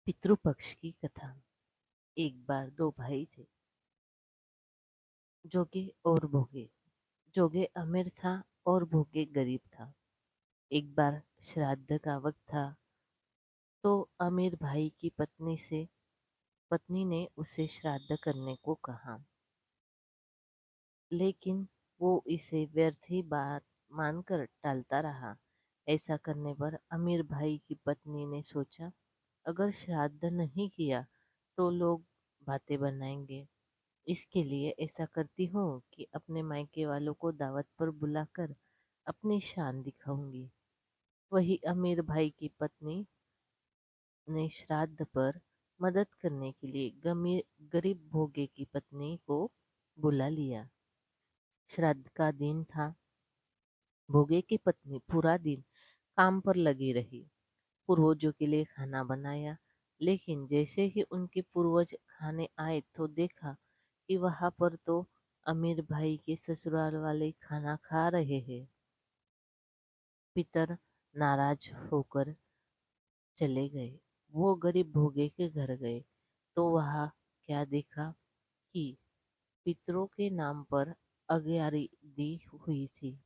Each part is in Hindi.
पितृपक्ष की कथा। एक बार दो भाई थे, जोगे और भोगे। जोगे अमीर था और भोगे गरीब था। एक बार श्राद्ध का वक्त था, तो अमीर भाई की पत्नी ने उसे श्राद्ध करने को कहा, लेकिन वो इसे व्यर्थ ही बात मानकर टालता रहा। ऐसा करने पर अमीर भाई की पत्नी ने सोचा, अगर श्राद्ध नहीं किया तो लोग बातें बनाएंगे। इसके लिए ऐसा करती हूँ कि अपने मायके वालों को दावत पर बुलाकर अपनी शान दिखाऊंगी। वही अमीर भाई की पत्नी ने श्राद्ध पर मदद करने के लिए गरीब भोगे की पत्नी को बुला लिया। श्राद्ध का दिन था। भोगे की पत्नी पूरा दिन काम पर लगी रही, पूर्वजों के लिए खाना बनाया। लेकिन जैसे ही उनके पूर्वज खाने आए तो देखा कि वहां पर तो अमीर भाई के ससुराल वाले खाना खा रहे हैं। पितर नाराज होकर चले गए। वो गरीब भोगे के घर गए तो वहां क्या देखा कि पितरों के नाम पर अग्यारी दी हुई थी।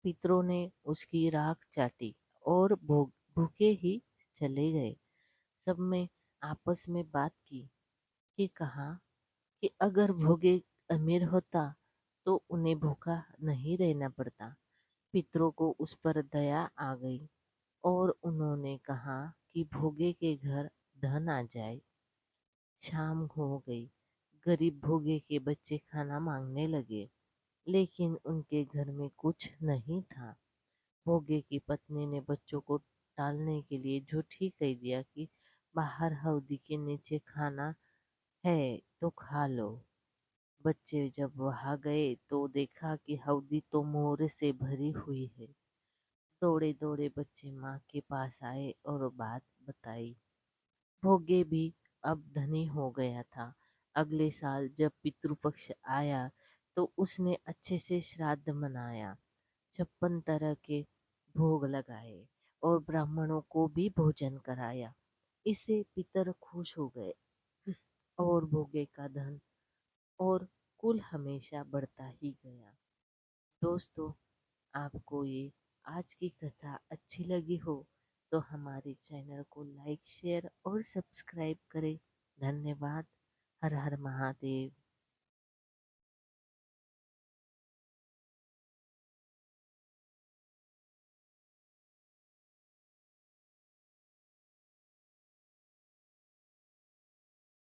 पितरों ने उसकी राख चाटी और भूखे ही चले गए। सब में आपस में बात की कि कहा कि अगर भोगे अमीर होता तो उन्हें भूखा नहीं रहना पड़ता। पितरों को उस पर दया आ गई और उन्होंने कहा कि भोगे के घर धन आ जाए। शाम हो गई। गरीब भोगे के बच्चे खाना मांगने लगे, लेकिन उनके घर में कुछ नहीं था। भोगे की पत्नी ने बच्चों को टालने के लिए झूठ ही कह दिया कि बाहर हौदी के नीचे खाना है तो खा लो। बच्चे जब वहां गए तो देखा कि हौदी तो मोर से भरी हुई है। दौड़े दौड़े बच्चे माँ के पास आए और बात बताई। भोगे भी अब धनी हो गया था। अगले साल जब पितृपक्ष आया तो उसने अच्छे से श्राद्ध मनाया। 56 तरह के भोग लगाए और ब्राह्मणों को भी भोजन कराया। इससे पितर खुश हो गए और भोगे का धन और कुल हमेशा बढ़ता ही गया। दोस्तों, आपको ये आज की कथा अच्छी लगी हो तो हमारे चैनल को लाइक शेयर और सब्सक्राइब करें। धन्यवाद। हर हर महादेव।